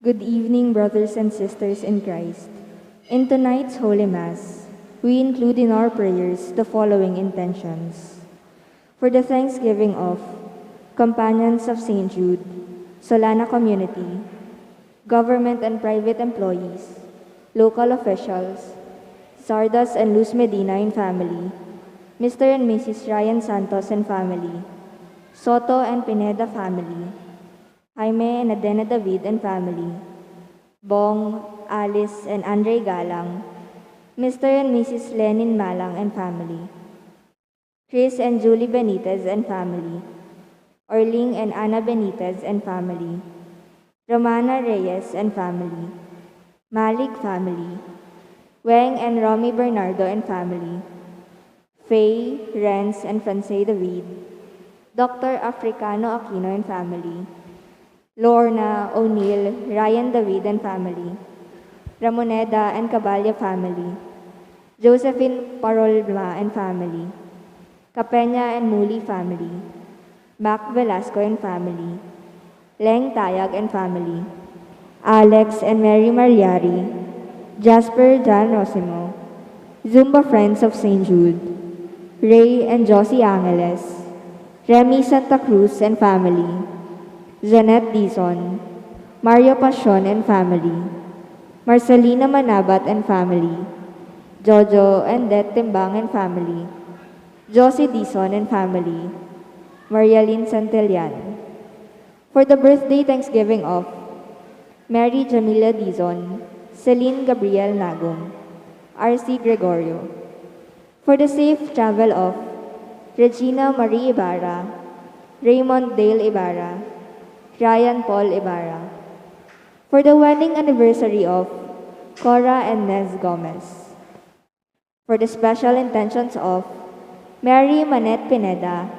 Good evening, brothers and sisters in Christ. In tonight's Holy Mass, we include in our prayers the following intentions. For the thanksgiving of Companions of St. Jude, Solana Community, government and private employees, local officials, Sardas and Luz Medina and family, Mr. and Mrs. Ryan Santos and family, Soto and Pineda family, Jaime and Adena David and family, Bong, Alice and Andre Galang, Mr. and Mrs. Lenin Malang and family, Chris and Julie Benitez and family, Orling and Ana Benitez and family, Romana Reyes and family, Malik family, Weng and Romy Bernardo and family, Faye, Renz and Francais David, Dr. Africano Aquino and family, Lorna, O'Neill, Ryan David and family, Ramoneda and Caballo family, Josephine Parolma and family, Capena and Muli family, Mac Velasco and family, Leng Tayag and family, Alex and Mary Mariari, Jasper Jan Rosimo, Zumba Friends of St. Jude, Ray and Josie Angeles, Remy Santa Cruz and family, Janet Dizon, Mario Pasion and family, Marcelina Manabat and family, Jojo and Det Timbang and family, Josie Dizon and family, Marialyn Santillan. For the birthday thanksgiving of Mary Jamila Dizon, Celine Gabriel Nagum, R.C. Gregorio. For the safe travel of Regina Marie Ibarra, Raymond Dale Ibarra, Ryan Paul Ibarra. For the wedding anniversary of Cora and Nez Gomez. For the special intentions of Mary Manette Pineda,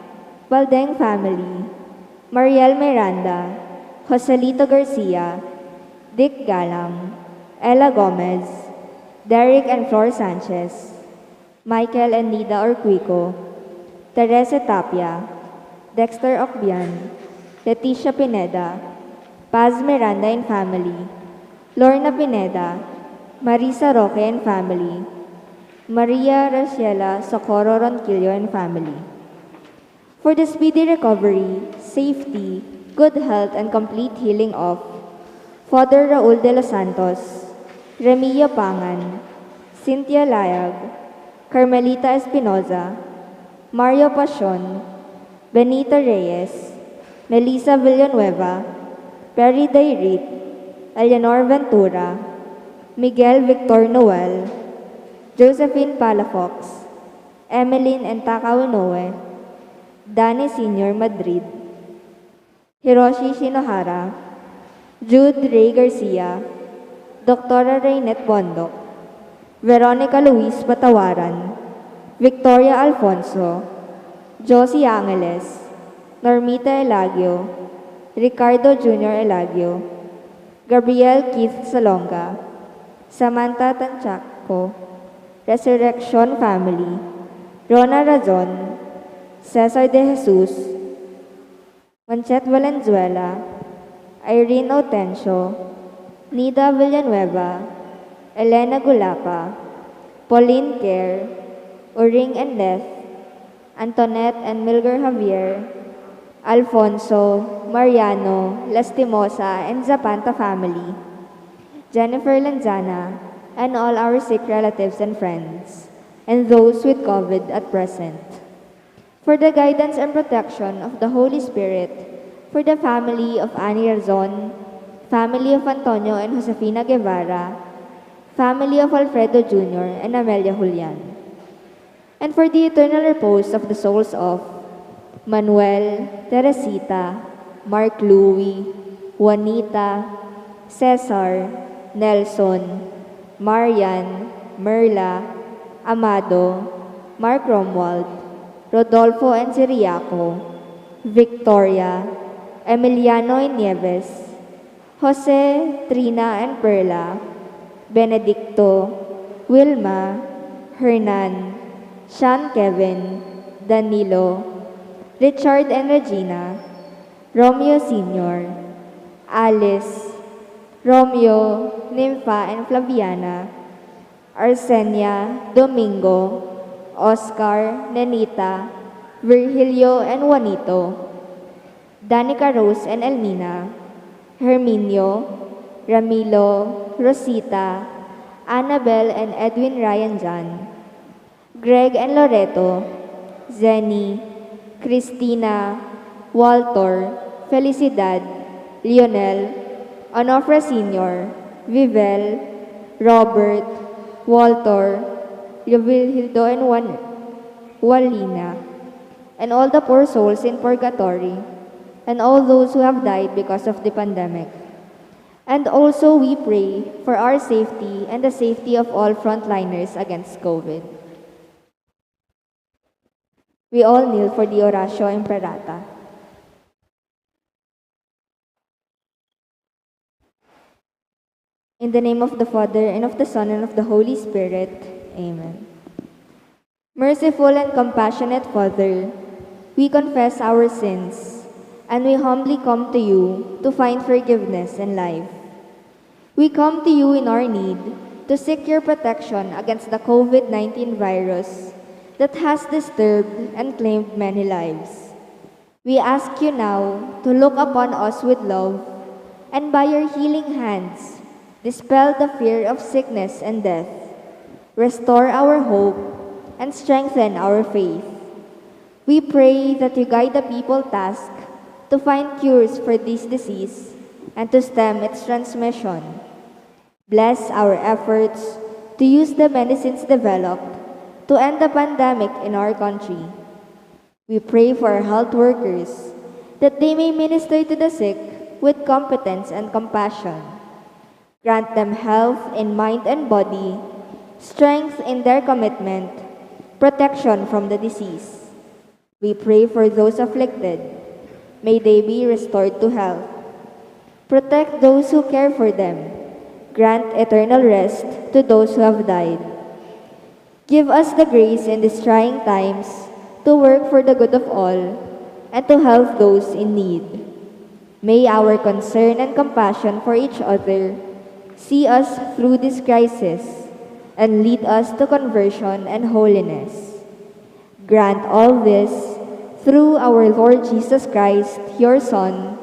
Baldeng family, Mariel Miranda, Joselito Garcia, Dick Galang, Ella Gomez, Derek and Flor Sanchez, Michael and Nida Orquico, Teresa Tapia, Dexter Ocbian, Leticia Pineda, Paz Miranda and family, Lorna Pineda, Marisa Roque and family, Maria Raciela Socorro Ronquillo and family. For the speedy recovery, safety, good health, and complete healing of Father Raul de los Santos, Remillo Pangan, Cynthia Layag, Carmelita Espinoza, Mario Pasion, Benito Reyes, Melissa Villanueva, Perry Dayrit, Eleanor Ventura, Miguel Victor Noel, Josephine Palafox, Emeline and Takawinoe, Danny Sr. Madrid, Hiroshi Shinohara, Jude Ray Garcia, Dr. Reynet Bondok, Veronica Luis Patawaran, Victoria Alfonso, Josie Angeles, Normita Elagio, Ricardo Jr. Elagio, Gabriel Keith Salonga, Samantha Tanchaco, Resurrection Family, Rona Razon, Cesar de Jesus, Manchet Valenzuela, Irene Otencio, Nida Villanueva, Elena Gulapa, Pauline Kerr, Uring and Leth, Antoinette and Milger Javier, Alfonso, Mariano, Lastimosa, and Zapanta family, Jennifer Lanzana, and all our sick relatives and friends, and those with COVID at present. For the guidance and protection of the Holy Spirit, for the family of Annie Razon, family of Antonio and Josefina Guevara, family of Alfredo Jr. and Amelia Julian, and for the eternal repose of the souls of Manuel, Teresita, Mark Louie, Juanita, Cesar, Nelson, Marian, Merla, Amado, Mark Romwald, Rodolfo and Siriaco, Victoria, Emiliano and Nieves, Jose, Trina and Perla, Benedicto, Wilma, Hernan, Sean Kevin, Danilo, Richard and Regina, Romeo Sr., Alice, Romeo, Nympha and Flaviana, Arsenia, Domingo, Oscar, Nenita, Virgilio and Juanito, Danica Rose and Elmina, Herminio, Ramilo, Rosita, Annabel and Edwin Ryan Jan, Greg and Loreto, Zenny, Christina, Walter, Felicidad, Lionel, Onofre Sr., Vivel, Robert, Walter, Hildo and Walina, and all the poor souls in purgatory, and all those who have died because of the pandemic. And also we pray for our safety and the safety of all frontliners against COVID. We all kneel for the Oratio Imperata. In the name of the Father, and of the Son, and of the Holy Spirit. Amen. Merciful and compassionate Father, we confess our sins, and we humbly come to you to find forgiveness and life. We come to you in our need to seek your protection against the COVID-19 virus that has disturbed and claimed many lives. We ask you now to look upon us with love, and by your healing hands, dispel the fear of sickness and death, restore our hope, and strengthen our faith. We pray that you guide the people tasked to find cures for this disease and to stem its transmission. Bless our efforts to use the medicines developed to end the pandemic in our country. We pray for our health workers that they may minister to the sick with competence and compassion. Grant them health in mind and body, strength in their commitment, protection from the disease. We pray for those afflicted. May they be restored to health. Protect those who care for them. Grant eternal rest to those who have died. Give us the grace in these trying times to work for the good of all and to help those in need. May our concern and compassion for each other see us through this crisis and lead us to conversion and holiness. Grant all this through our Lord Jesus Christ, your Son,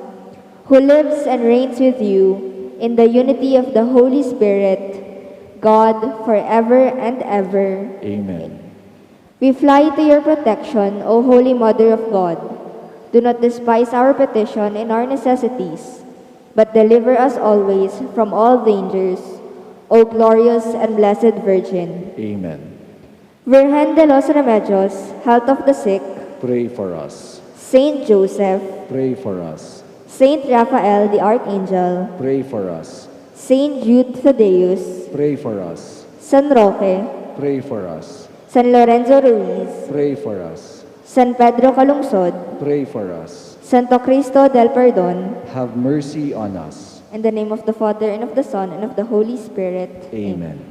who lives and reigns with you in the unity of the Holy Spirit, God, forever and ever. Amen. We fly to your protection, O Holy Mother of God. Do not despise our petition in our necessities, but deliver us always from all dangers, O glorious and blessed Virgin. Amen. Virgen de los Remedios, health of the sick, Pray for us. Saint Joseph, Pray for us. Saint Raphael the Archangel, Pray for us. Saint Jude Thaddeus, Pray for us. San Roque, Pray for us. San Lorenzo Ruiz, Pray for us. San Pedro Calungsod, Pray for us. Santo Cristo del Perdon, Have mercy on us. in the name of the Father, and of the Son, and of the Holy Spirit. Amen.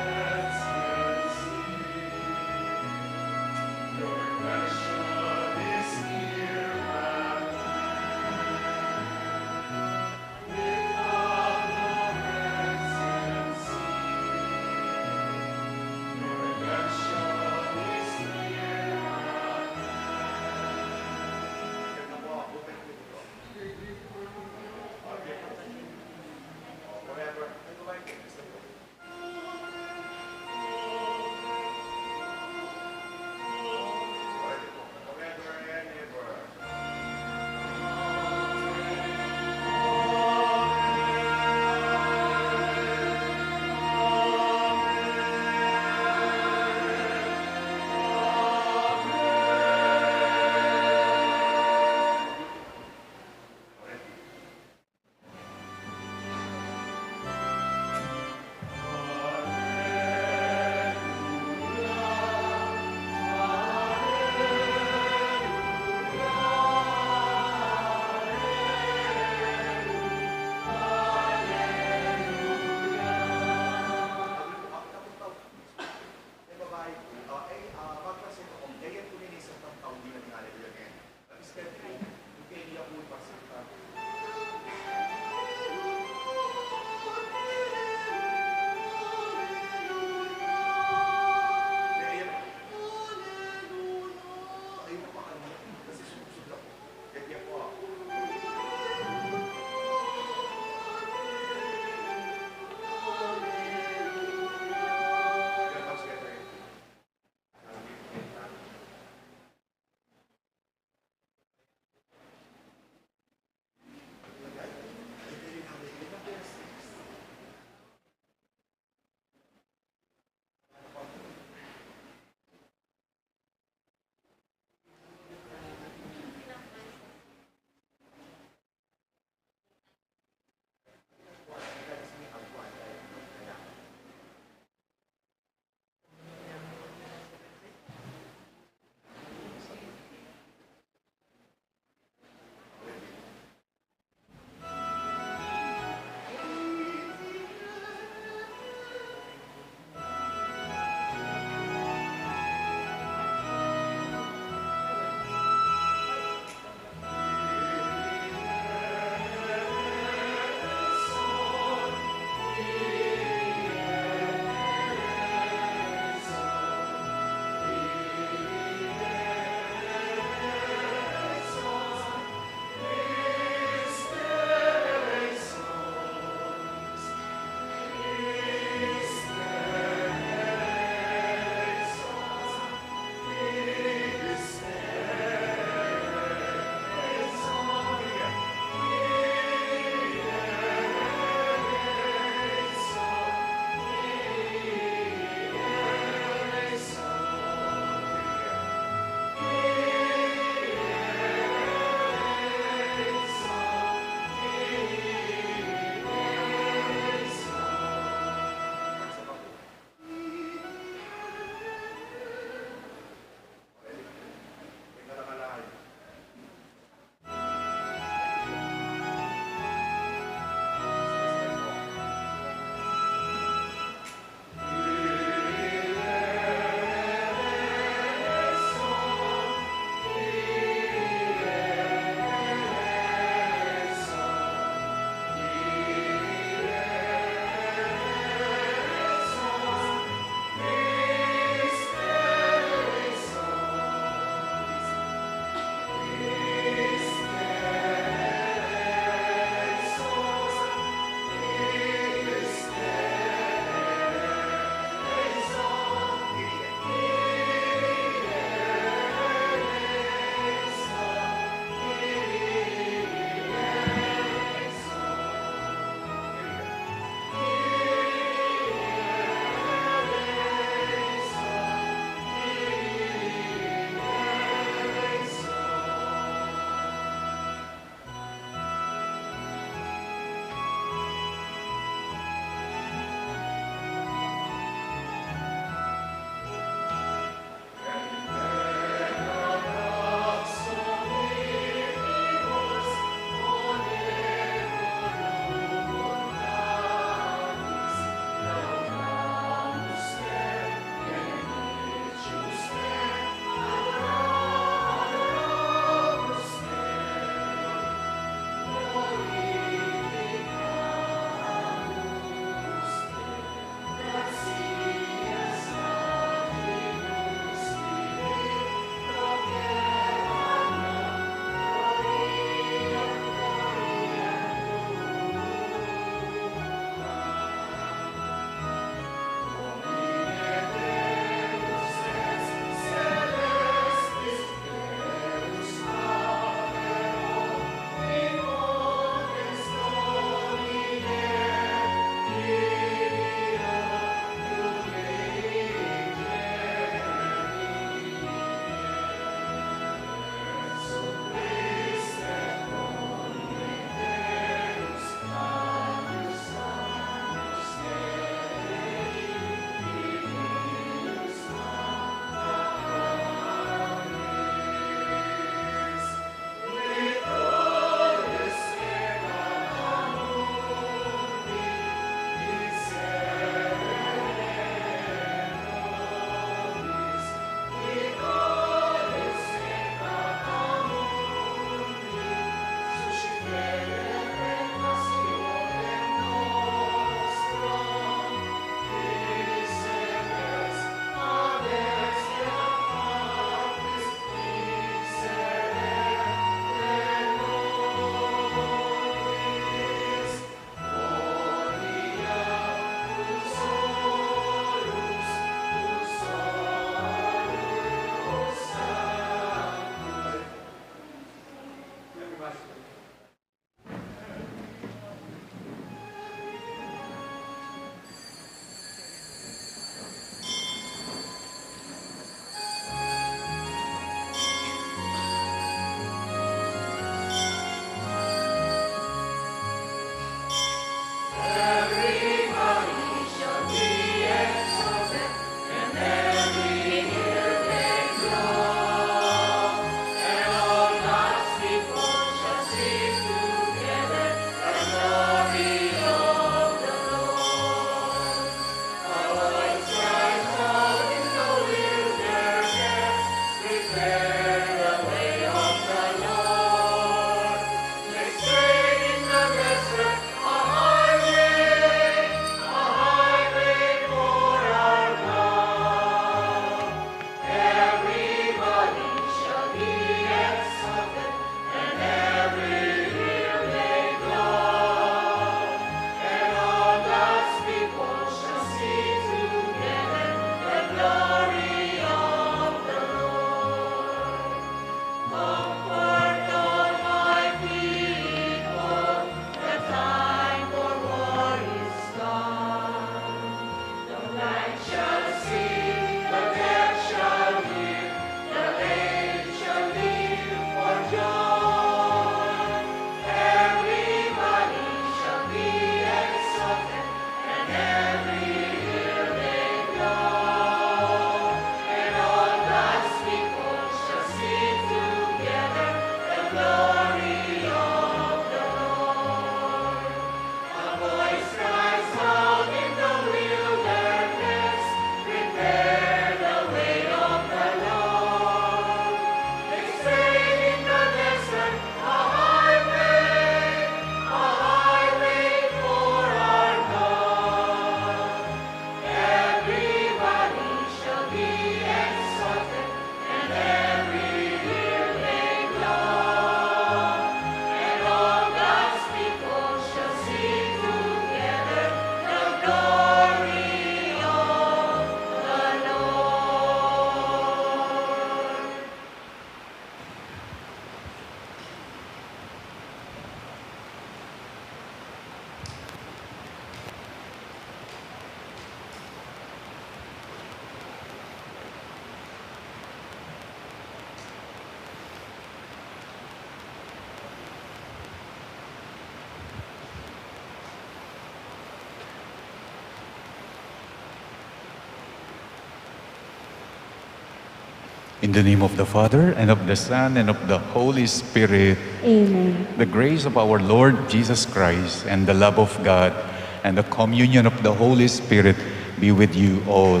In the name of the Father, and of the Son, and of the Holy Spirit. Amen. The grace of our Lord Jesus Christ, and the love of God, and the communion of the Holy Spirit be with you all.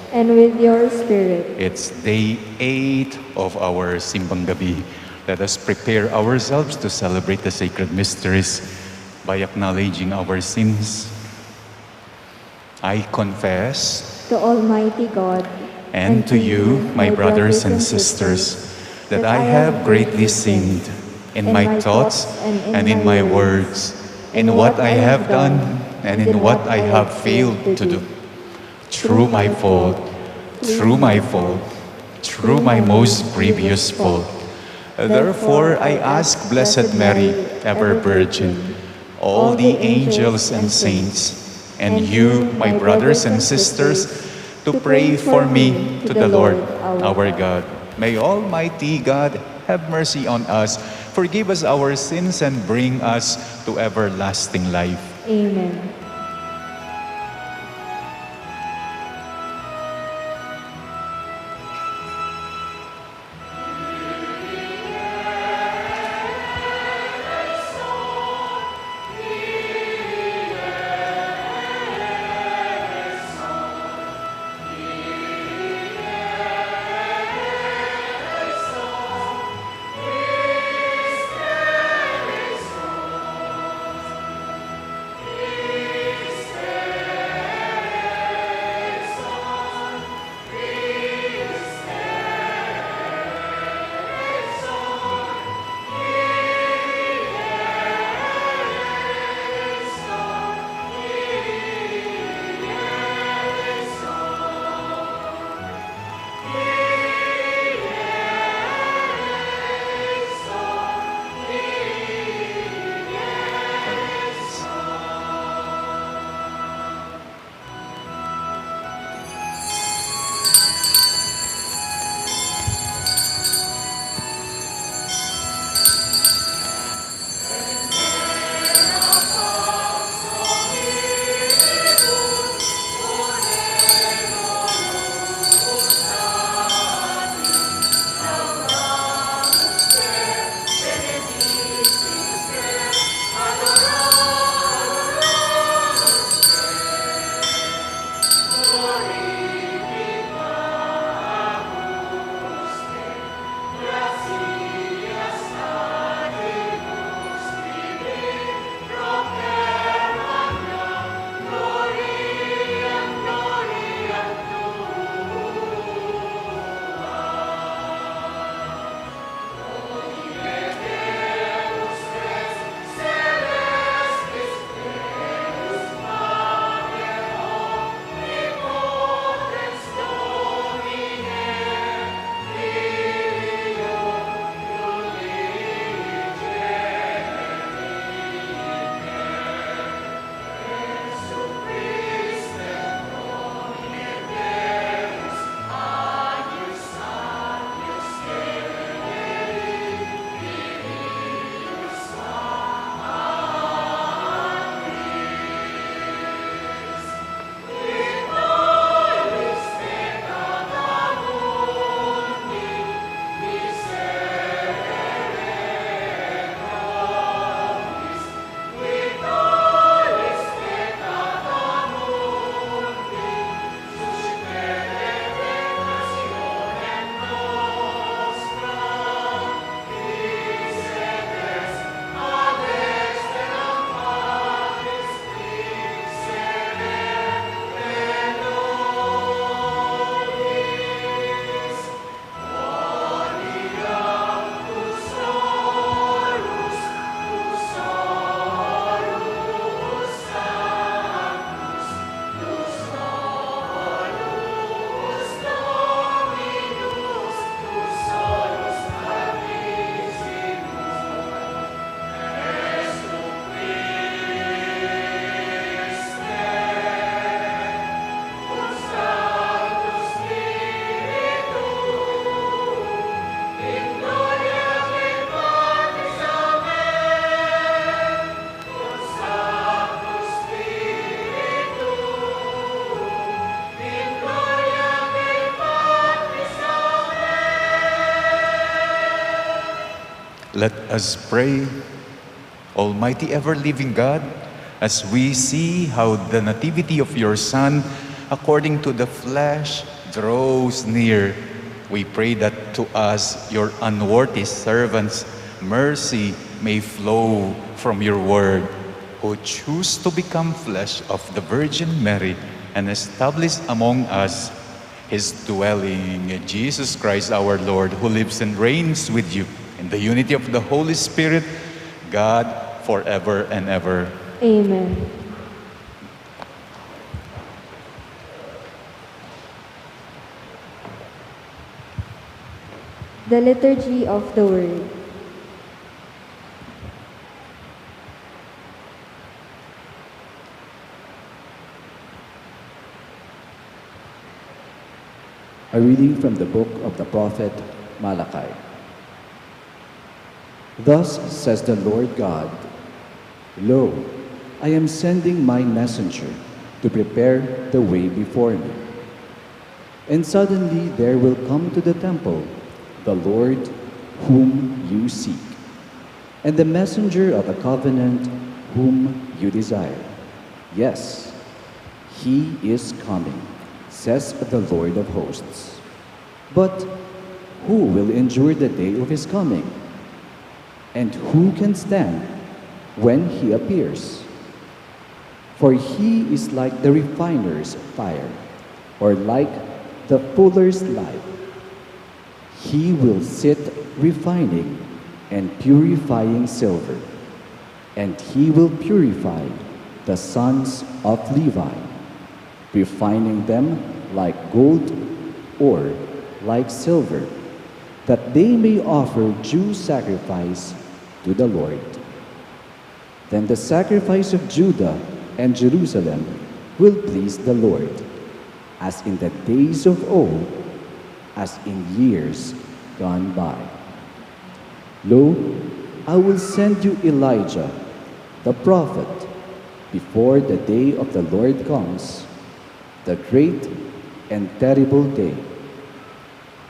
And with your spirit. It's day 8 of our Simbang Gabi. Let us prepare ourselves to celebrate the sacred mysteries by acknowledging our sins. I confess To Almighty God and to you, my brothers and sisters, that I have greatly sinned in my thoughts and in my words, in what I have done and in what I have failed to do. Through my fault, through my most grievous fault. Therefore, I ask Blessed Mary, ever Virgin, all the angels and saints, and you, my brothers and sisters, to pray for me to the Lord our God. May Almighty God have mercy on us, forgive us our sins, and bring us to everlasting life. Amen. Let us pray. Almighty ever-living God, as we see how the nativity of your Son, according to the flesh, draws near, we pray that to us, your unworthy servants, mercy may flow from your word, who choose to become flesh of the Virgin Mary and establish among us his dwelling, Jesus Christ our Lord, who lives and reigns with you in the unity of the Holy Spirit, God, forever and ever. Amen. The Liturgy of the Word. A reading from the book of the prophet Malachi. Thus says the Lord God, Lo, I am sending my messenger to prepare the way before me. And suddenly there will come to the temple the Lord whom you seek, and the messenger of the covenant whom you desire. Yes, he is coming, says the Lord of hosts. But who will endure the day of his coming? And who can stand when he appears? For he is like the refiner's fire, or like the fuller's light. He will sit refining and purifying silver, and he will purify the sons of Levi, refining them like gold or like silver, that they may offer due sacrifice to the Lord. Then the sacrifice of Judah and Jerusalem will please the Lord, as in the days of old, as in years gone by. Lo, I will send you Elijah, the prophet, before the day of the Lord comes, the great and terrible day,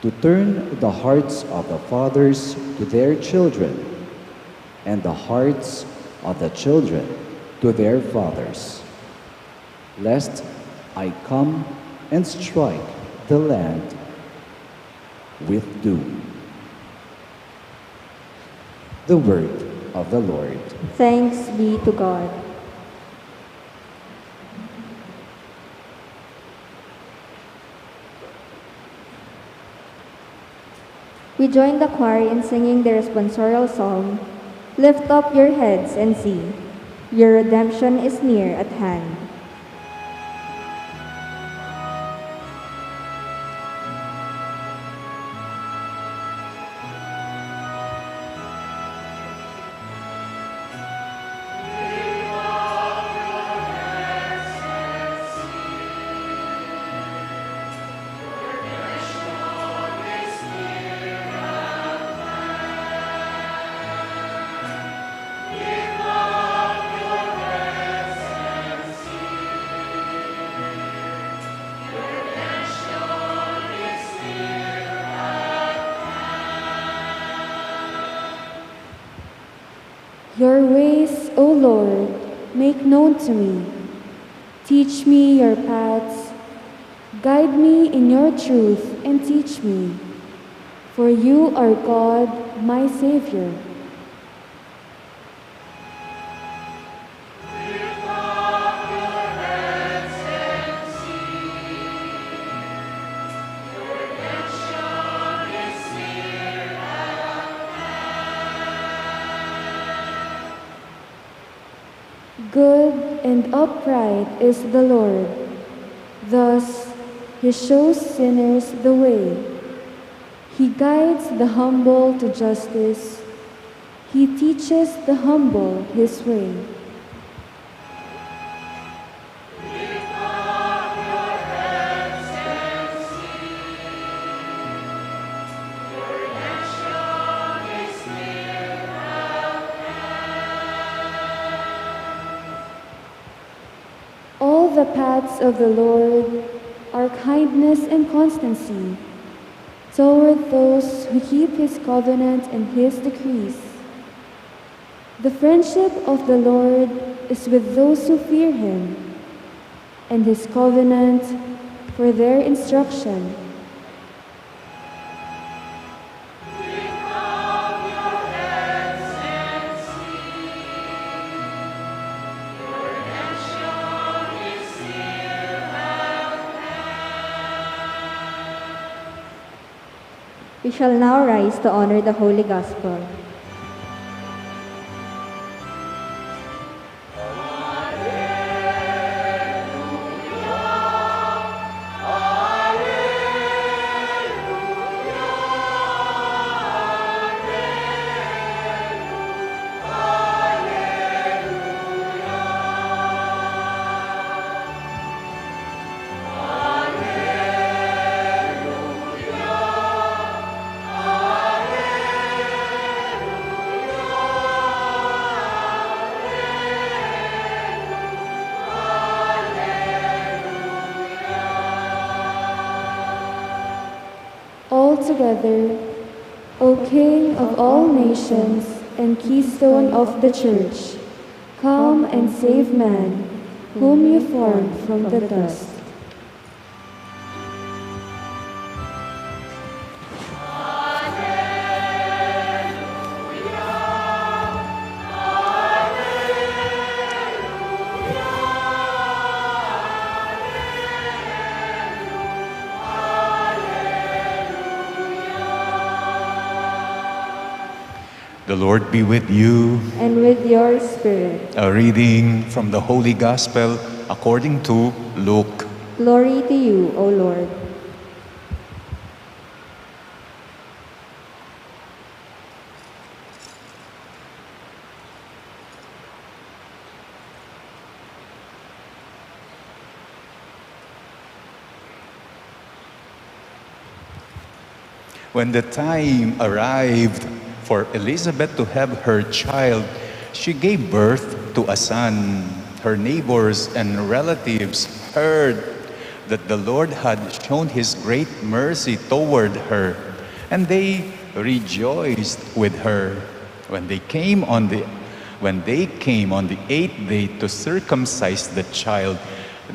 to turn the hearts of the fathers to their children, and the hearts of the children to their fathers, lest I come and strike the land with doom. The word of the Lord. Thanks be to God. We join the choir in singing the responsorial song, Lift up your heads and see, your redemption is near at hand. Your ways, O Lord, make known to me. Teach me your paths. Guide me in your truth and teach me. For you are God, my Savior. Good and upright is the Lord. Thus, he shows sinners the way. He guides the humble to justice. He teaches the humble his way. All the paths of the Lord are kindness and constancy toward those who keep his covenant and his decrees. The friendship of the Lord is with those who fear him, and his covenant for their instruction. We shall now rise to honor the Holy Gospel. Together, O King of all nations and keystone of the Church, come and save man, whom you formed from the dust. The Lord be with you. And with your spirit. A reading from the Holy Gospel according to Luke. Glory to you, O Lord. When the time arrived for Elizabeth to have her child, she gave birth to a son. Her neighbors and relatives heard that the Lord had shown his great mercy toward her, and they rejoiced with her. When they came on the 8th day to circumcise the child,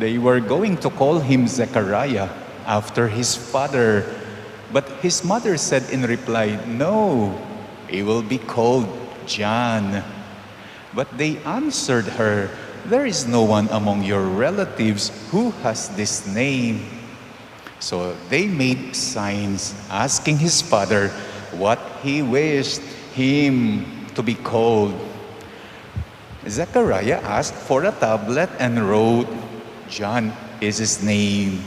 they were going to call him Zechariah after his father. But his mother said in reply, "No, he will be called John." But they answered her, "There is no one among your relatives who has this name." So they made signs asking his father what he wished him to be called. Zechariah asked for a tablet and wrote, "John is his name."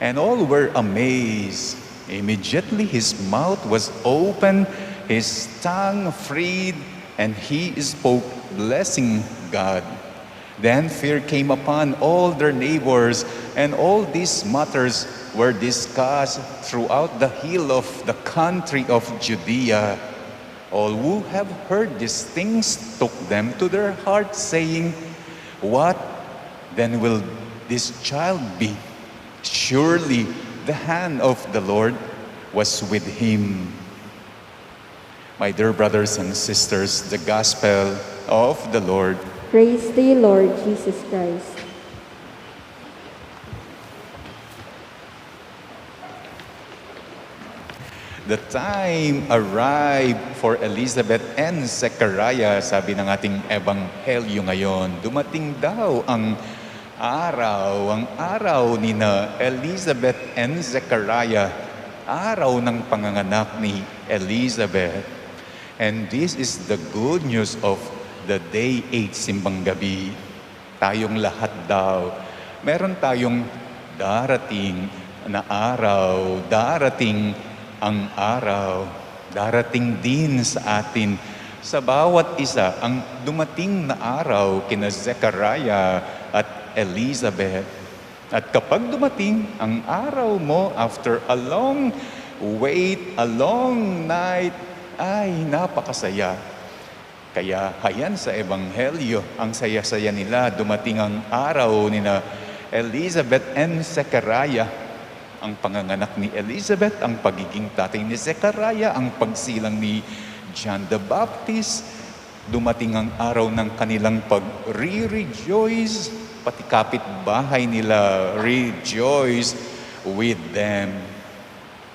And all were amazed. Immediately his mouth was open, his tongue freed, and he spoke, blessing God. Then fear came upon all their neighbors, and all these matters were discussed throughout the hill of the country of Judea. All who have heard these things took them to their hearts, saying, "What then will this child be? Surely the hand of the Lord was with him." My dear brothers and sisters, the Gospel of the Lord. Praise to you, Lord Jesus Christ. The time arrived for Elizabeth and Zechariah, sabi ng ating ebanghelyo ngayon. Dumating daw ang araw ni na Elizabeth and Zechariah, araw ng panganganak ni Elizabeth. And this is the good news of the day 8 Simbang Gabi. Tayong lahat daw, meron tayong darating na araw, darating ang araw, darating din sa atin, sa bawat isa, ang dumating na araw kina Zechariah at Elizabeth. At kapag dumating ang araw mo after a long wait, a long night, ay napakasaya. Kaya hayan sa Ebanghelyo, ang saya-saya nila, dumating ang araw ni na Elizabeth and Zechariah. Ang panganganak ni Elizabeth, ang pagiging tatay ni Zechariah, ang pagsilang ni John the Baptist, dumating ang araw ng kanilang pag-re-rejoice, pati kapitbahay nila, rejoice with them.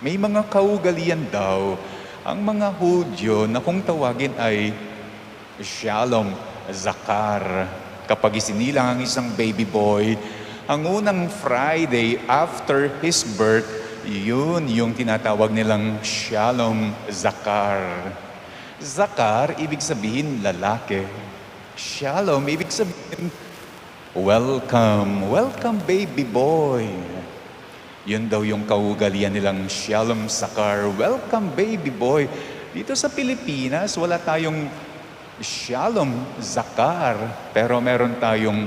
May mga kaugalian daw ang mga Hudyo na kung tawagin ay Shalom Zakar. Kapag isinilang ang isang baby boy, ang unang Friday after his birth, yun yung tinatawag nilang Shalom Zakar. Zakar, ibig sabihin lalaki. Shalom, ibig sabihin welcome. Welcome, baby boy. Yun daw yung kaugalian nilang Shalom Zakar. Welcome, baby boy. Dito sa Pilipinas, wala tayong Shalom Zakar, pero meron tayong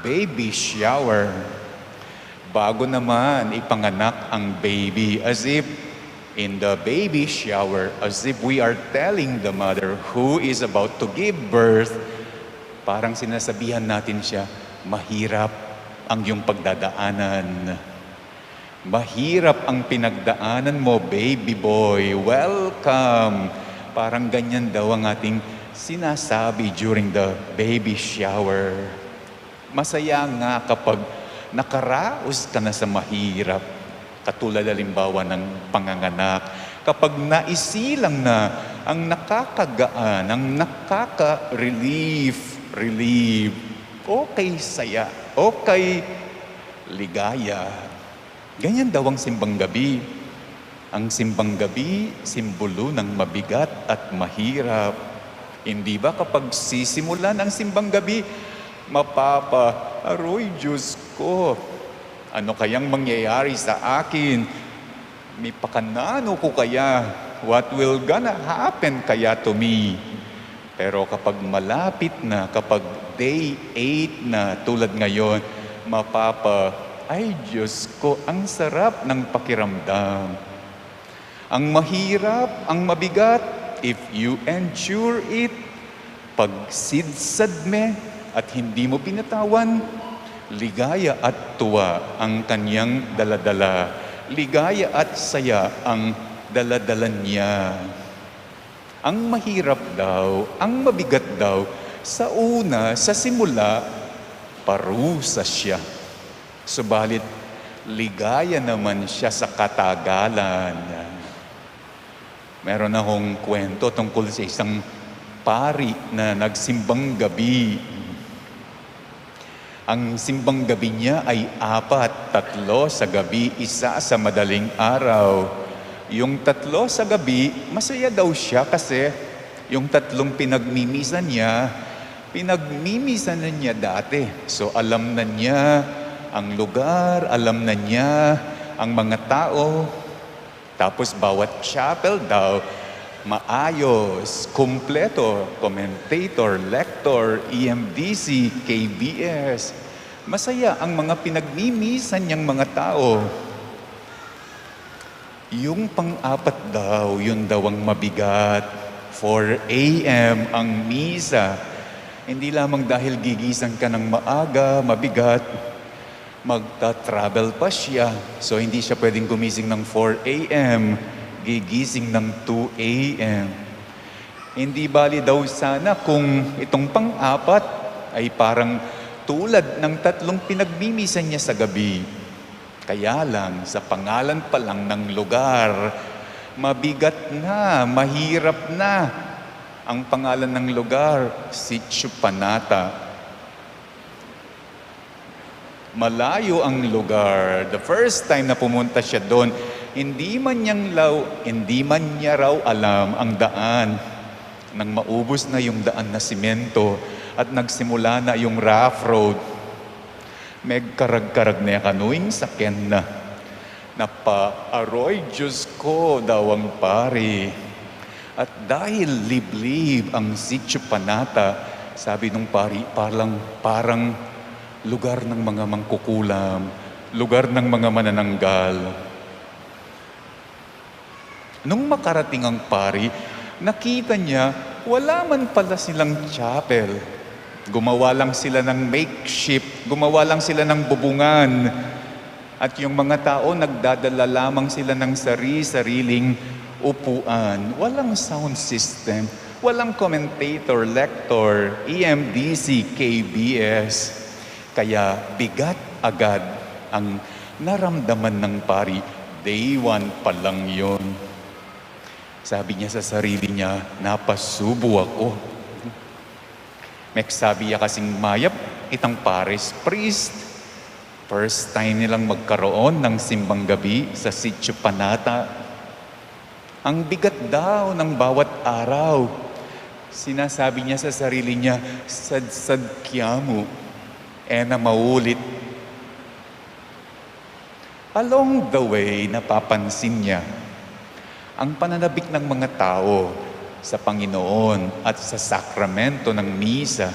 baby shower. Bago naman ipanganak ang baby, as if in the baby shower, as if we are telling the mother who is about to give birth, parang sinasabihan natin siya, mahirap ang iyong pagdadaanan. Mahirap ang pinagdaanan mo, baby boy. Welcome. Parang ganyan daw ang ating sinasabi during the baby shower. Masaya nga kapag nakaraos ka na sa mahirap. Katulad halimbawa ng panganganak. Kapag naisilang na ang nakakagaan, ang nakaka-relieve, okay saya, okay ligaya. Ganyan daw ang Simbang Gabi. Ang Simbang Gabi, simbolo ng mabigat at mahirap. Hindi ba kapag sisimulan ang Simbang Gabi, aroy Diyos ko, ano kayang mangyayari sa akin? May pakanano ko kaya? What will gonna happen kaya to me? Pero kapag malapit na, kapag day 8 na, tulad ngayon, ay Diyos ko, ang sarap ng pakiramdam. Ang mahirap, ang mabigat, if you endure it, pag sidsadme at hindi mo pinatawan, ligaya at tuwa ang kanyang daladala. Ligaya at saya ang daladala niya. Ang mahirap daw, ang mabigat daw, sa una, sa simula, parusa siya. Subalit, ligaya naman siya sa katagalan. Meron akong kwento tungkol sa isang pari na nagsimbang gabi. Ang simbang gabi niya ay 4, 3 sa gabi, 1 sa madaling araw. Yung 3 sa gabi, masaya daw siya kasi yung 3 pinagmimisan na niya dati. So alam na niya ang lugar, alam na niya ang mga tao. Tapos bawat chapel daw, maayos, kumpleto, commentator, lector, EMDC, KBS. Masaya ang mga pinagmimisan niyang mga tao. Yung pang-4 daw, yun daw ang mabigat. 4 a.m. ang misa. Hindi lamang dahil gigisan ka ng maaga, mabigat, magta-travel pa siya. So hindi siya pwedeng gumising ng 4 a.m., gigising ng 2 a.m. Hindi bali daw sana kung itong pang-4 ay parang tulad ng 3 pinagmimisan niya sa gabi. Kaya lang, sa pangalan pa lang ng lugar, mabigat na, mahirap na. Ang pangalan ng lugar, Sitio Panata. Malayo ang lugar. The first time na pumunta siya doon, hindi man niya raw alam ang daan. Nang maubos na yung daan na simento at nagsimula na yung rough road, may karag-karag na kanuing sakyan na. Napa-aroy Diyos ko daw ang pari. At dahil liblib ang Sitio Panata, sabi nung pari, parang lugar ng mga mangkukulam, lugar ng mga manananggal. Nung makarating ang pari, nakita niya, wala man pala silang chapel. Gumawa lang sila ng makeshift, gumawa lang sila ng bubungan. At yung mga tao, nagdadala lamang sila ng sariling upuan. Walang sound system, Walang commentator, lector, EMDC, KBS. Kaya bigat agad ang naramdaman ng pari. Day 1 pa lang yun. Sabi niya sa sarili niya, napasubo ako. Sabi niya kasing mayap, itang parish priest. First time nilang magkaroon ng simbang gabi sa sitio Panata. Ang bigat daw ng bawat araw. Sinasabi niya sa sarili niya, sad-sad kiyamu, na maulit. Along the way, napapansin niya ang pananabik ng mga tao sa Panginoon at sa sakramento ng misa.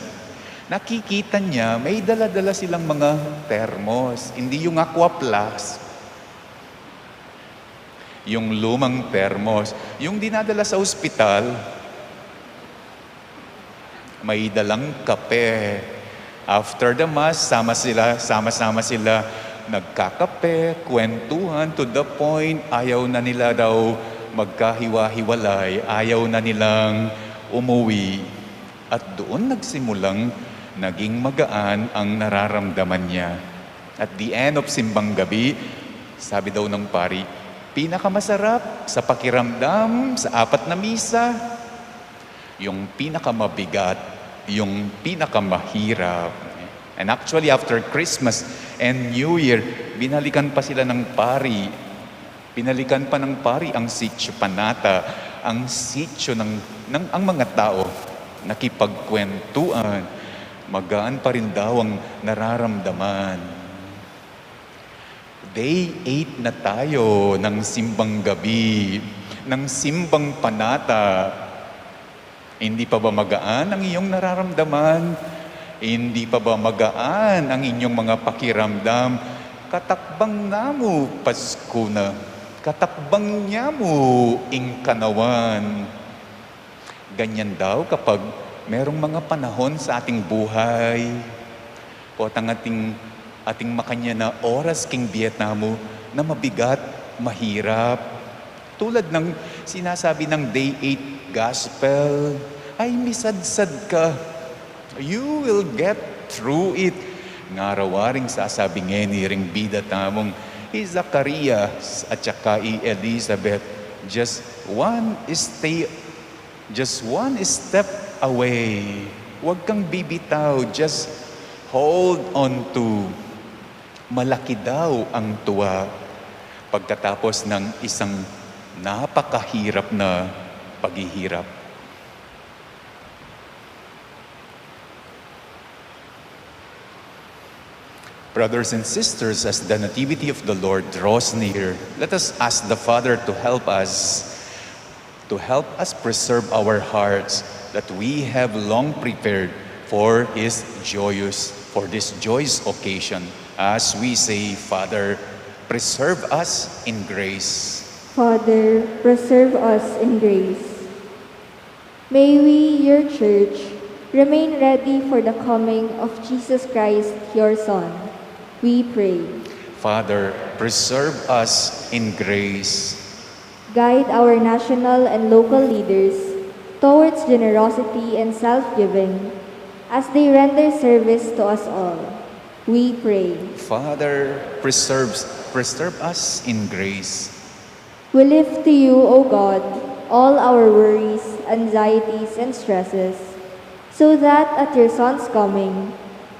Nakikita niya, may dala-dala silang mga termos, hindi yung aqua plus. Yung lumang termos, yung dinadala sa ospital, may dalang kape. After the Mass, sama-sama sila, nagkakape, kwentuhan, to the point, ayaw na nila daw magkahiwa-hiwalay, ayaw na nilang umuwi. At doon nagsimulang naging magaan ang nararamdaman niya. At the end of Simbang Gabi, sabi daw ng pari, pinakamasarap sa pakiramdam sa 4 na misa, yung pinakamabigat, yung pinakamahirap. And actually, after Christmas and New Year, binalikan pa sila ng pari. Binalikan pa ng pari ang sitio Panata, ang sitio ng ang mga tao. Nakipagkwentuan. Magaan pa rin daw ang nararamdaman. Day 8 na tayo ng Simbang Gabi, ng Simbang Panata. Hindi pa ba magaan ang iyong nararamdaman? Hindi pa ba magaan ang inyong mga pakiramdam? Katakbang namu, Pasko na. Katakbang niyamu, ingkanawan. Ganyan daw kapag merong mga panahon sa ating buhay o ang ating makanya na oras king Vietnamu na mabigat, mahirap. Tulad ng sinasabi ng Day 8 Gospel, ay misadsad ka. You will get through it. Ngarawaring sasabi ngeni ring bida tamong Zacarias at saka Elizabeth. Just one step away. Huwag kang bibitaw. Just hold on to. Malaki daw ang tuwa pagkatapos ng isang napakahirap na paghihirap. Brothers and sisters, as the Nativity of the Lord draws near, let us ask the Father to help us preserve our hearts that we have long prepared for this joyous occasion. As we say, Father, preserve us in grace. Father, preserve us in grace. May we, your church, remain ready for the coming of Jesus Christ, your Son. We pray. Father, preserve us in grace. Guide our national and local leaders towards generosity and self-giving as they render service to us all. We pray. Father, preserve us in grace. We lift to you, O God, all our worries, anxieties, and stresses, so that at your Son's coming,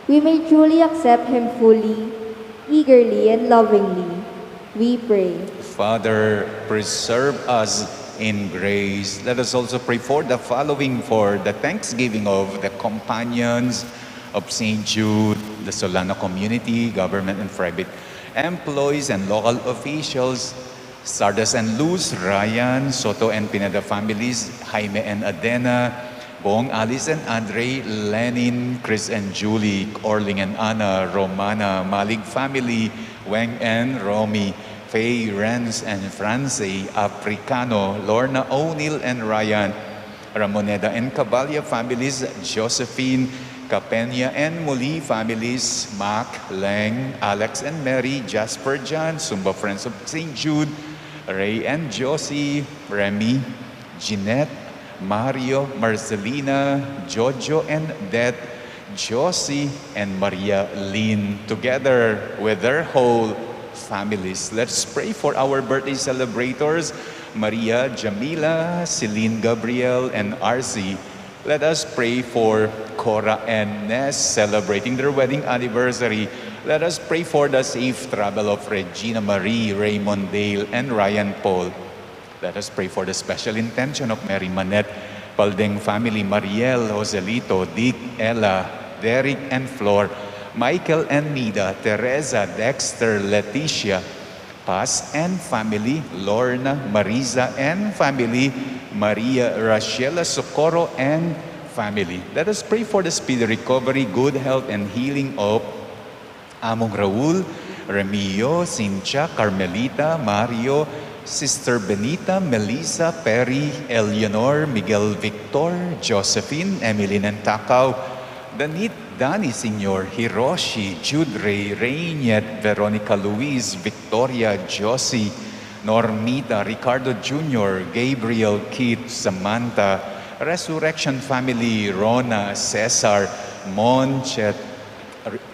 we may truly accept Him fully, eagerly, and lovingly. We pray. Father, preserve us in grace. Let us also pray for the following, for the thanksgiving of the companions of St. Jude, the Solana community, government and private employees and local officials, Sardas and Luz, Ryan, Soto and Pineda families, Jaime and Adena, Bong, Alice and Andre, Lenin, Chris and Julie, Orling and Anna, Romana, Malig family, Weng and Romy, Faye, Renz and France, Africano, Lorna, O'Neill and Ryan, Ramoneda and Cabalya families, Josephine, Capenya and Muli families, Mac, Leng, Alex and Mary, Jasper, John, Sumba Friends of St. Jude, Ray and Josie, Remy, Jeanette, Mario, Marcelina, Jojo, and Det, Josie, and Maria Lynn, together with their whole families. Let's pray for our birthday celebrators, Maria, Jamila, Celine, Gabriel, and RC. Let us pray for Cora and Ness celebrating their wedding anniversary. Let us pray for the safe travel of Regina Marie, Raymond Dale, and Ryan Paul. Let us pray for the special intention of Mary Manette, Paldeng family, Mariel, Joselito, Dick, Ella, Derek, and Flor, Michael and Nida, Teresa, Dexter, Leticia, Paz and family, Lorna, Marisa and family, Maria, Rachela, Socorro and family. Let us pray for the speedy recovery, good health, and healing of Among Raul, Remio, Cynthia, Carmelita, Mario, Sister Benita, Melissa, Perry, Eleanor, Miguel Victor, Josephine, Emeline and Takaw, Danit, Dani Senor, Hiroshi, Jude Ray, Rainet, Veronica Luis, Victoria, Josie, Normita, Ricardo Jr., Gabriel, Kit, Samantha, Resurrection Family, Rona, Cesar, Monchet,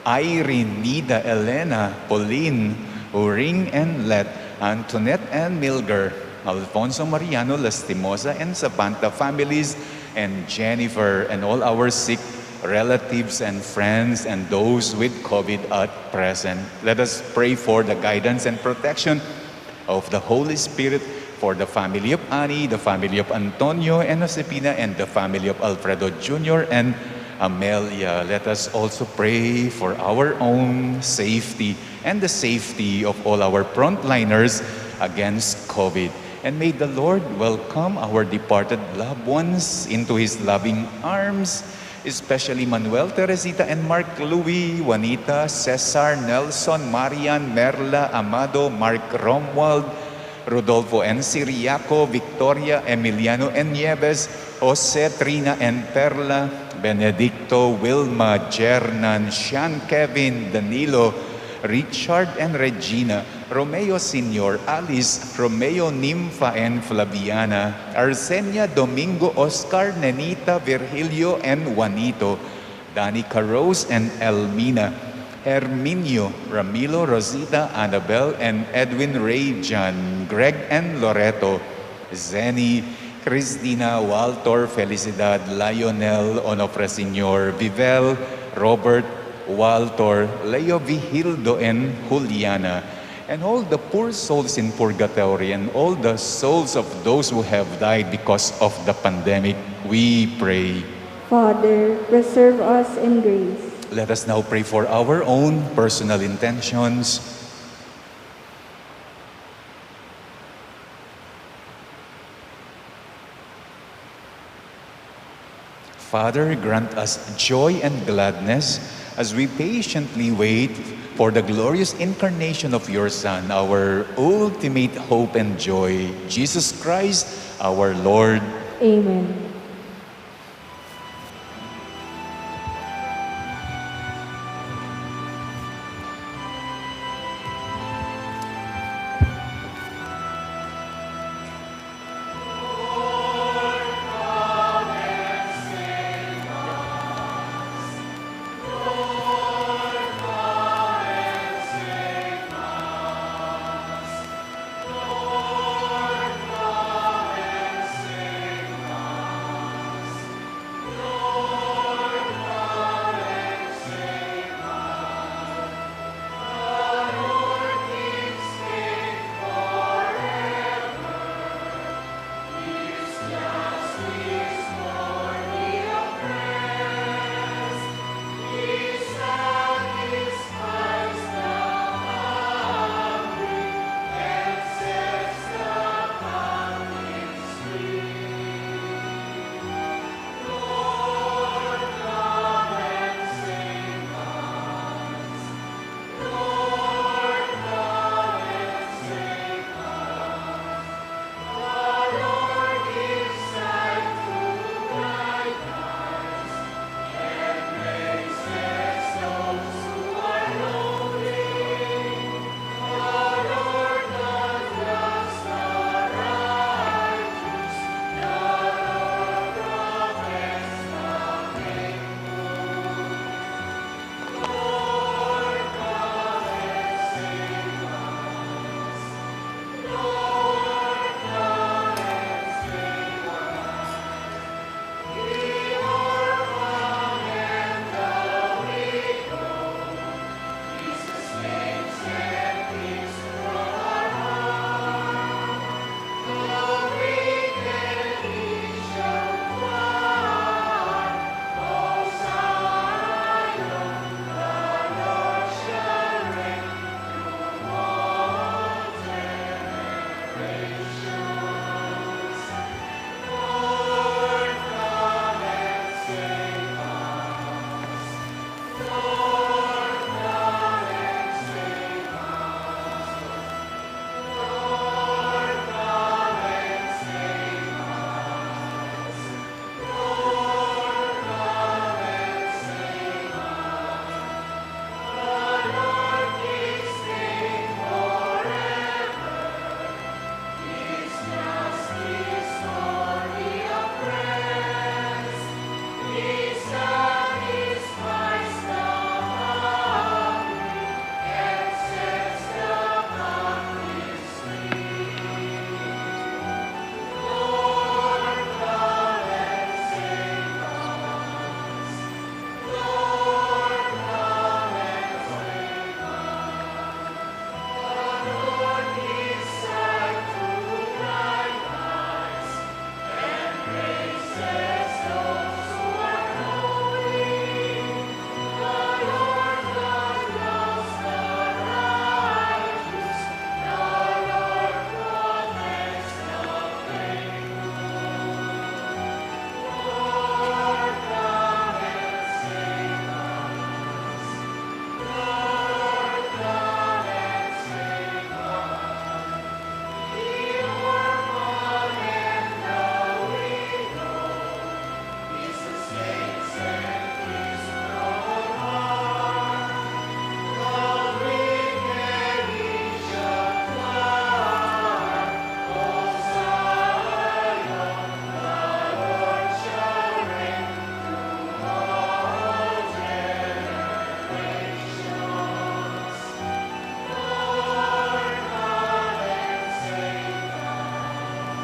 Irene, Nida, Elena, Pauline, Uring and Let, Antoinette and Milger, Alfonso Mariano, Lastimosa and Sabanta families, and Jennifer, and all our sick relatives and friends and those with COVID at present. Let us pray for the guidance and protection of the Holy Spirit for the family of Annie, the family of Antonio and Josepina, and the family of Alfredo Jr. and Amelia. Let us also pray for our own safety and the safety of all our frontliners against COVID. And may the Lord welcome our departed loved ones into His loving arms, especially Manuel, Teresita, and Mark Louis, Juanita, Cesar, Nelson, Marian, Merla, Amado, Mark Romwald, Rodolfo and Siriaco, Victoria, Emiliano and Nieves, Jose, Trina and Perla, Benedicto, Wilma, Jernan, Sean, Kevin, Danilo, Richard and Regina, Romeo Senior, Alice, Romeo, Nympha and Flaviana, Arsenia, Domingo, Oscar, Nenita, Virgilio and Juanito, Danica Rose and Elmina, Herminio, Ramilo, Rosita, Annabel, and Edwin Ray, John, Greg and Loreto, Zenny, Cristina, Walter, Felicidad, Lionel, Onofre Senior, Vivel, Robert, Walter, Leo Vigildo, and Juliana, and all the poor souls in purgatory, and all the souls of those who have died because of the pandemic, we pray. Father, preserve us in grace. Let us now pray for our own personal intentions. Father, grant us joy and gladness as we patiently wait for the glorious incarnation of your Son, our ultimate hope and joy, Jesus Christ, our Lord. Amen.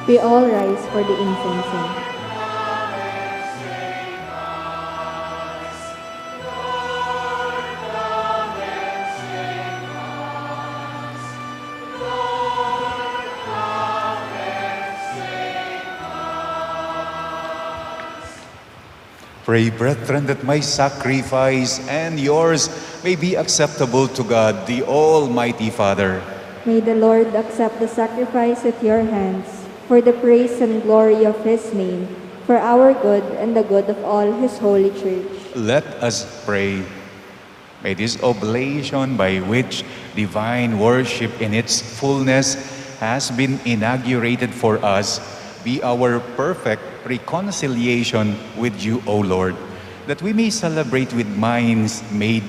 We all rise for the incense. Pray, brethren, that my sacrifice and yours may be acceptable to God, the Almighty Father. May the Lord accept the sacrifice at your hands for the praise and glory of His name, for our good and the good of all His holy church. Let us pray. May this oblation by which divine worship in its fullness has been inaugurated for us be our perfect reconciliation with you, O Lord, that we may celebrate with minds made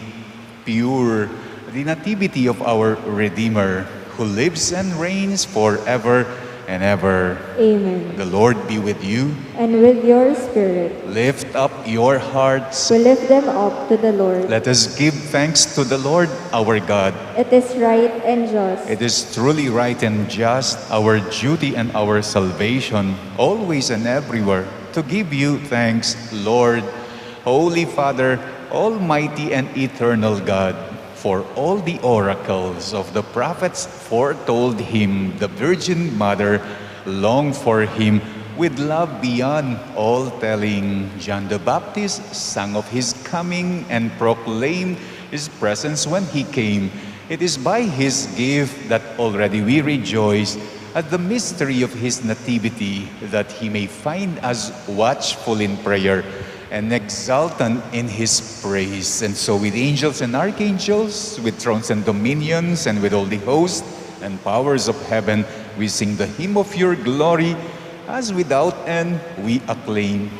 pure the nativity of our Redeemer, who lives and reigns forever and ever. Amen. The Lord be with you. And with your spirit. Lift up your hearts. We lift them up to the Lord. Let us give thanks to the Lord our God. It is right and just. It is truly right and just, our duty and our salvation, always and everywhere, to give you thanks, Lord, Holy Father, Almighty and eternal God, for all the oracles of the prophets foretold him, the Virgin Mother longed for him with love beyond all telling. John the Baptist sang of his coming and proclaimed his presence when he came. It is by his gift that already we rejoice at the mystery of his nativity, that he may find us watchful in prayer and exultant in his praise. And so with angels and archangels, with thrones and dominions, and with all the hosts and powers of heaven, we sing the hymn of your glory, as without end we acclaim.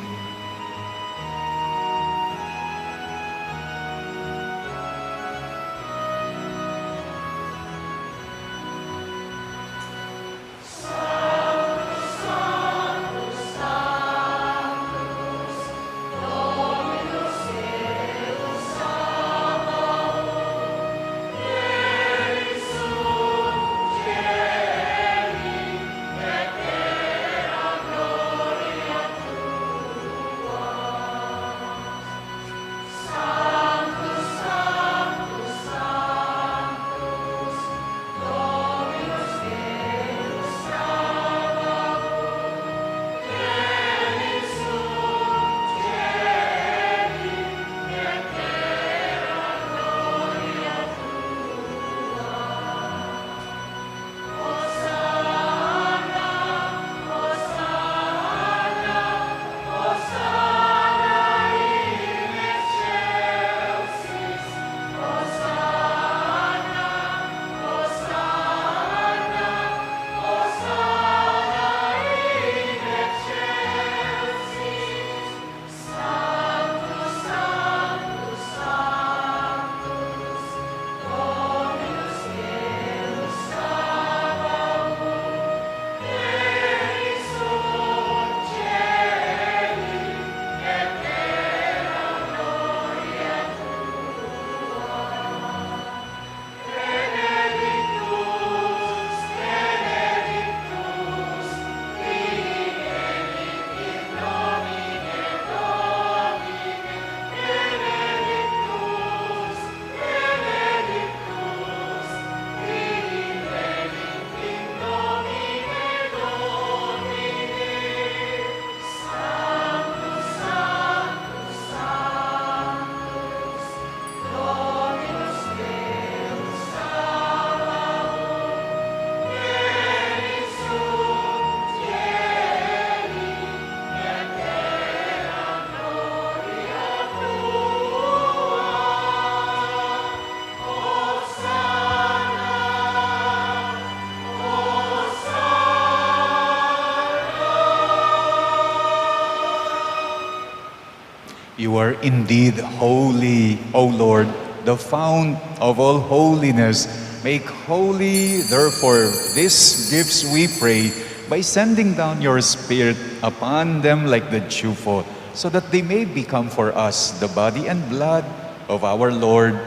You are indeed holy, O Lord, the fount of all holiness. Make holy, therefore, these gifts, we pray, by sending down your Spirit upon them like the dewfall, so that they may become for us the body and blood of our Lord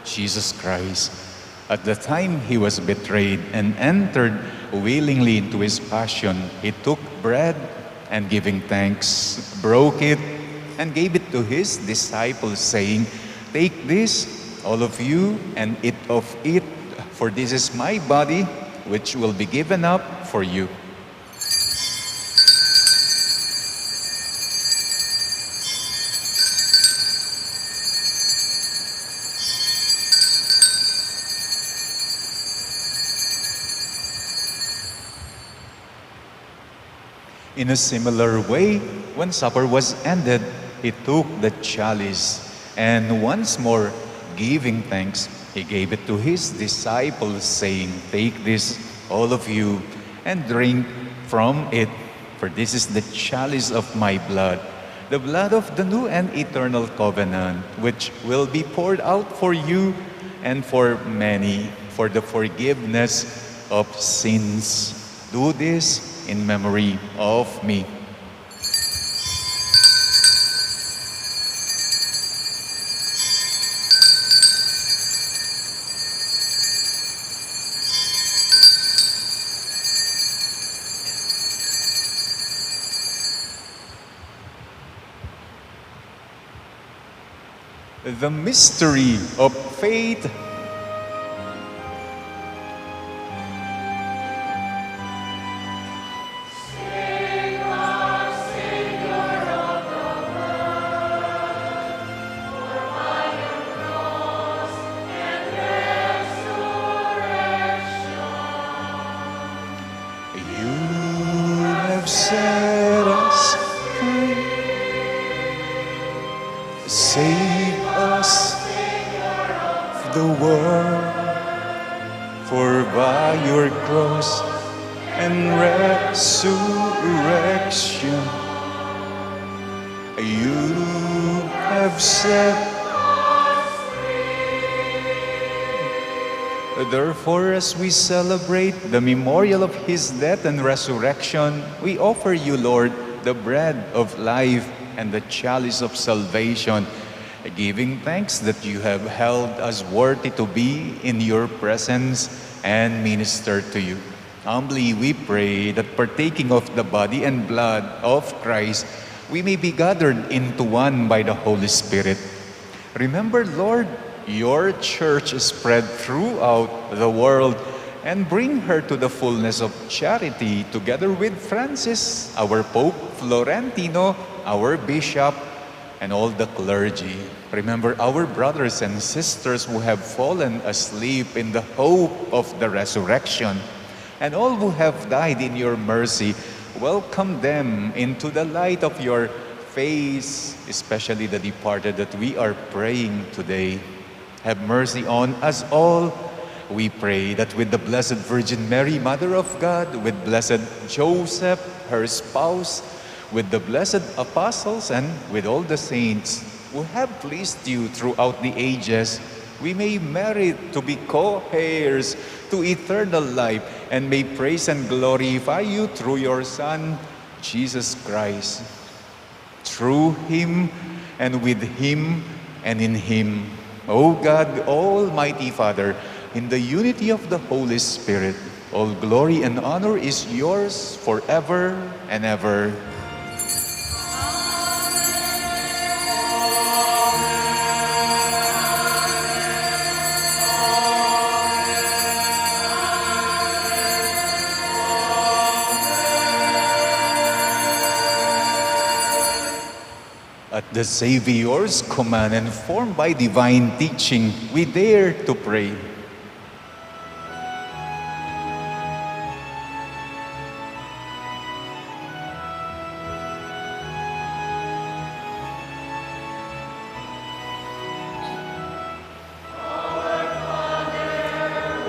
Jesus Christ. At the time he was betrayed and entered willingly into his passion, he took bread and giving thanks, broke it and gave it to his disciples, saying, "Take this, all of you, and eat of it, for this is my body, which will be given up for you." In a similar way, when supper was ended, he took the chalice, and once more, giving thanks, he gave it to his disciples, saying, "Take this, all of you, and drink from it, for this is the chalice of my blood, the blood of the new and eternal covenant, which will be poured out for you and for many, for the forgiveness of sins. Do this in memory of me." The mystery of faith. Set us free, save us of the world, for by your cross and resurrection you have set us free. Therefore, as we celebrate the memorial of his death and resurrection, we offer you, Lord, the bread of life and the chalice of salvation, giving thanks that you have held us worthy to be in your presence and minister to you. Humbly we pray that partaking of the body and blood of Christ, we may be gathered into one by the Holy Spirit. Remember, Lord, your church is spread throughout the world, and bring her to the fullness of charity, together with Francis, our Pope, Florentino, our Bishop, and all the clergy. Remember our brothers and sisters who have fallen asleep in the hope of the resurrection, and all who have died in your mercy. Welcome them into the light of your face, especially the departed that we are praying today. Have mercy on us all. We pray that with the Blessed Virgin Mary, Mother of God, with Blessed Joseph, her spouse, with the blessed apostles, and with all the saints who have pleased you throughout the ages, we may merit to be co-heirs to eternal life, and may praise and glorify you through your Son, Jesus Christ. Through him, and with him, and in him, O God, Almighty Father, in the unity of the Holy Spirit, all glory and honor is yours forever and ever. At the Savior's command and formed by divine teaching, we dare to pray.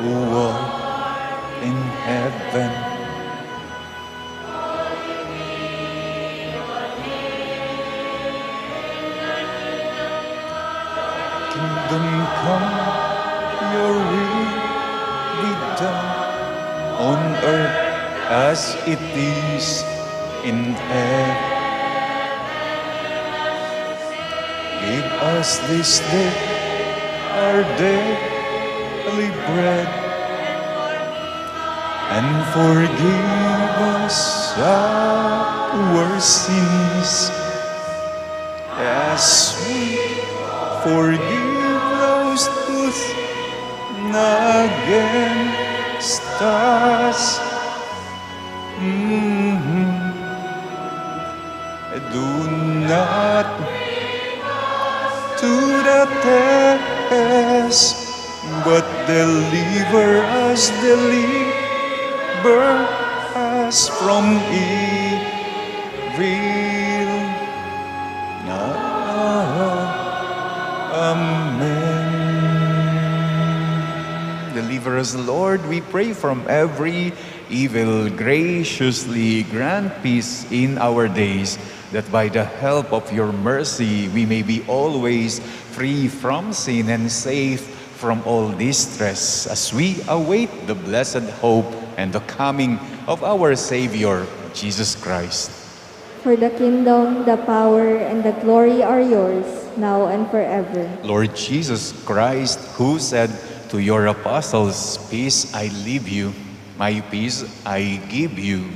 Who art in heaven, kingdom come, your will be done on earth as it is in heaven. Give us this day our daily bread, bread, and forgive us our sins, as we forgive those who sin against us. Do not to the test, but deliver us from evil. Amen. Deliver us, Lord, we pray, from every evil. Graciously grant peace in our days, that by the help of your mercy we may be always free from sin and safe from all distress, as we await the blessed hope and the coming of our Savior, Jesus Christ. For the kingdom, the power, and the glory are yours, now and forever. Lord Jesus Christ, who said to your apostles, "Peace I leave you, my peace I give you,"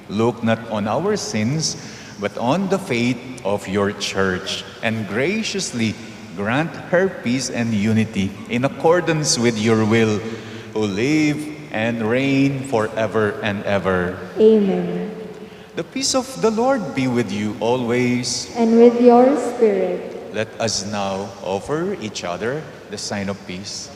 look not on our sins, but on the faith of your church, and graciously grant her peace and unity in accordance with your will, who live and reign forever and ever. Amen. The peace of the Lord be with you always. And with your spirit. Let us now offer each other the sign of peace.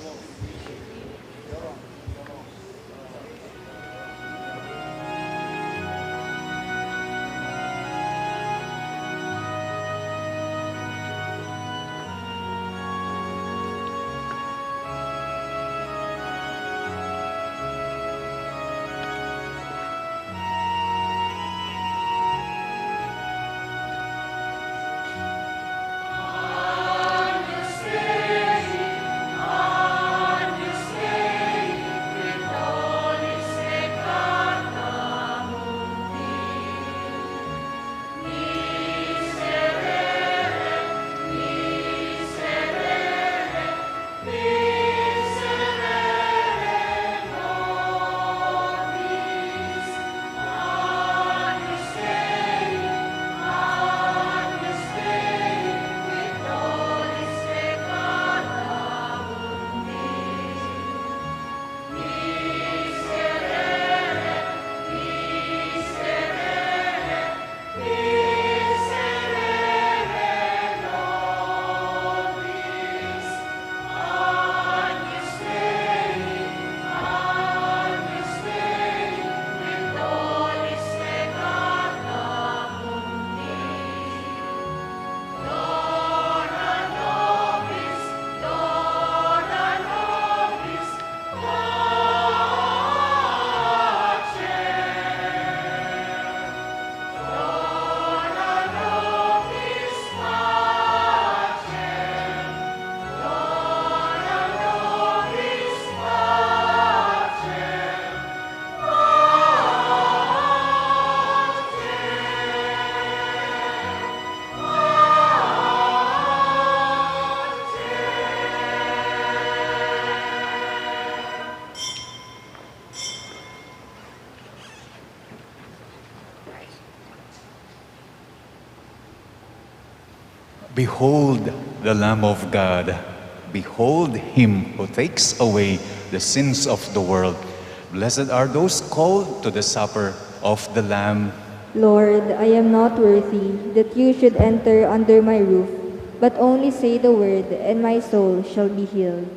Behold the Lamb of God. Behold him who takes away the sins of the world. Blessed are those called to the supper of the Lamb. Lord, I am not worthy that you should enter under my roof, but only say the word, and my soul shall be healed.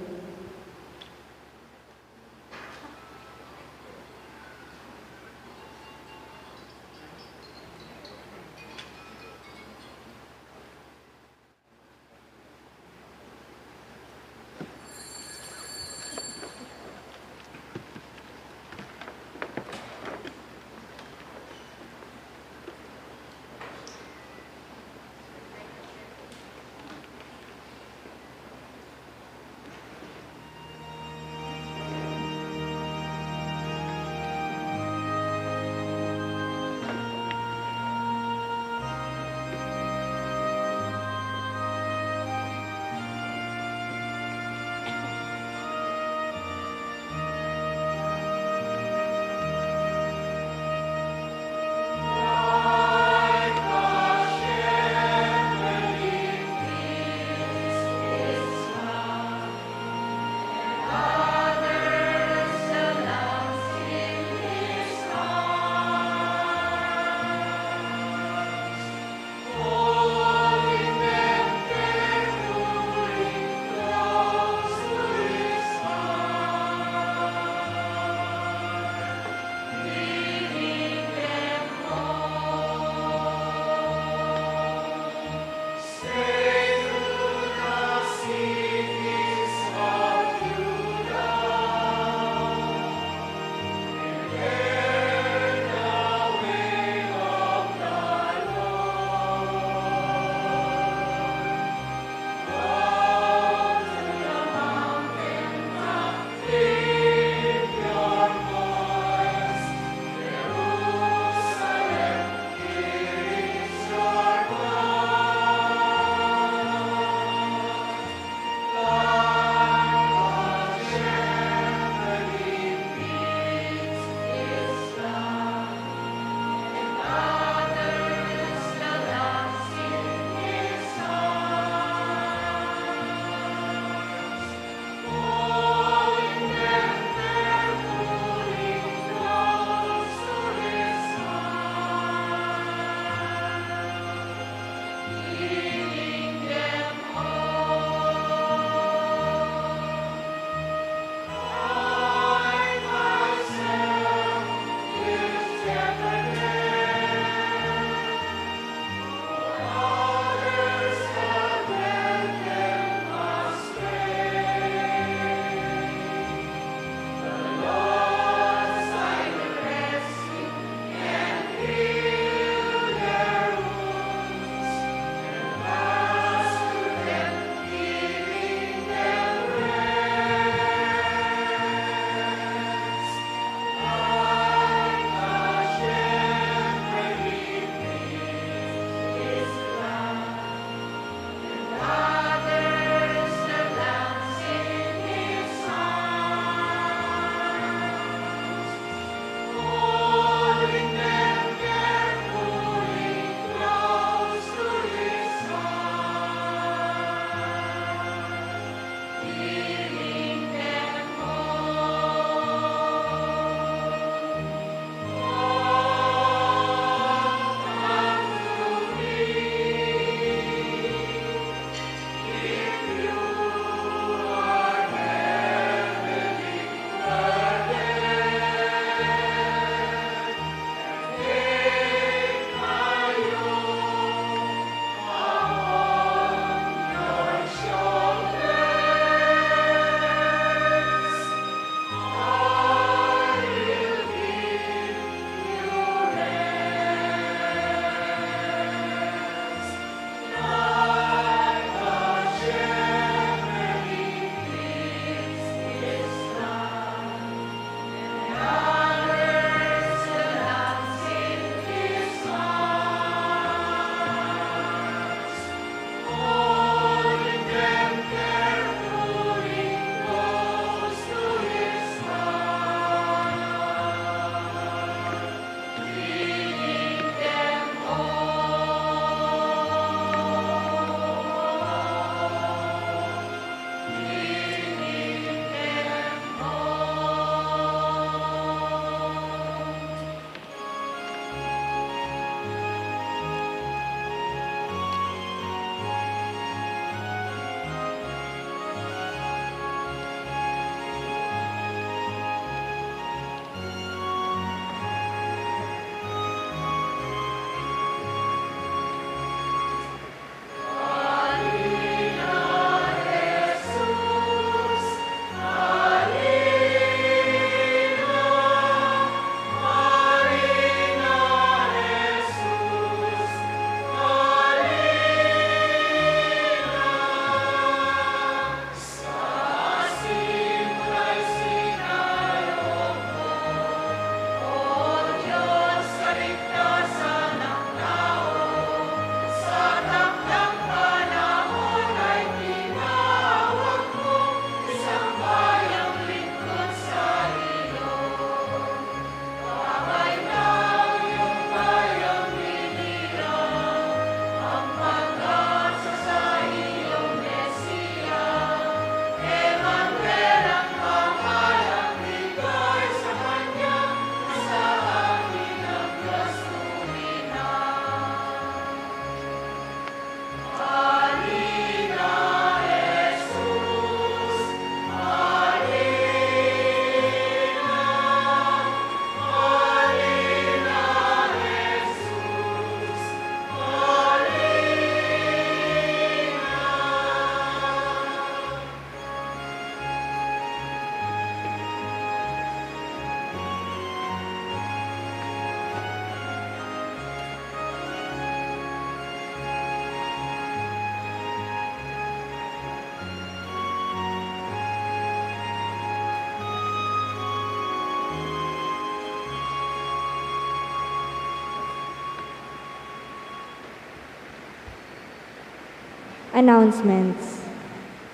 Announcements.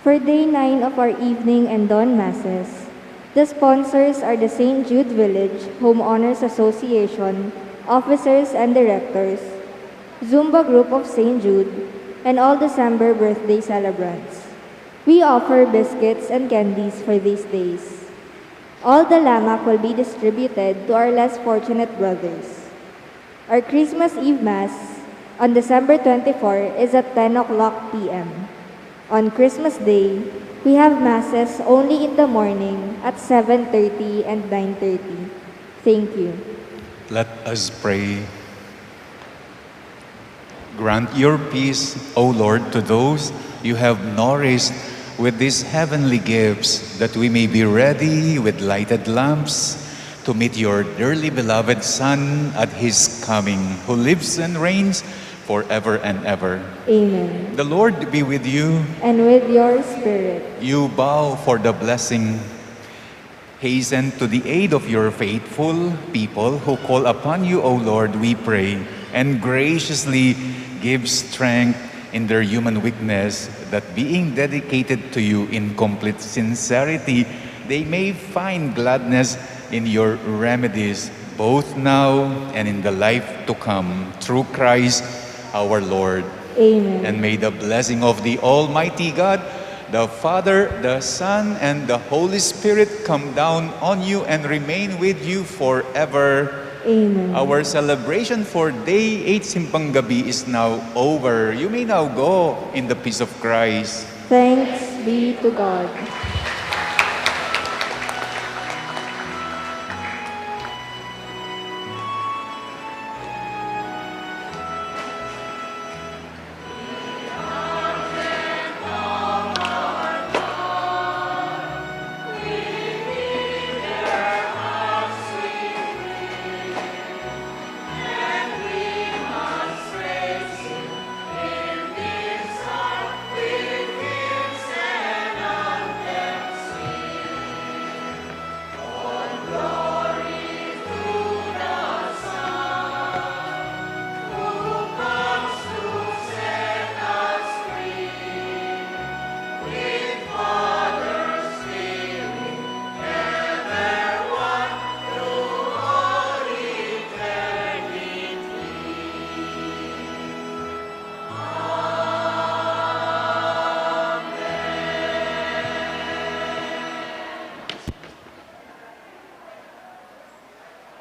For day 9 of our evening and dawn masses, the sponsors are the St. Jude Village Homeowners Association, officers and directors, Zumba Group of St. Jude, and all December birthday celebrants. We offer biscuits and candies for these days. All the lamak will be distributed to our less fortunate brothers. Our Christmas Eve Mass on December 24 is at 10 o'clock p.m. On Christmas Day, we have Masses only in the morning at 7:30 and 9:30. Thank you. Let us pray. Grant your peace, O Lord, to those you have nourished with these heavenly gifts, that we may be ready with lighted lamps to meet your dearly beloved Son at his coming, who lives and reigns forever and ever. Amen. The Lord be with you. And with your spirit. You bow for the blessing. Hasten to the aid of your faithful people who call upon you, O Lord, we pray, and graciously give strength in their human weakness, that being dedicated to you in complete sincerity, they may find gladness in your remedies, both now and in the life to come, through Christ our Lord. Amen. And may the blessing of the Almighty God, the Father, the Son, and the Holy Spirit come down on you and remain with you forever. Amen. Our celebration for Day 8 Simbang Gabi is now over. You may now go in the peace of Christ. Thanks be to God.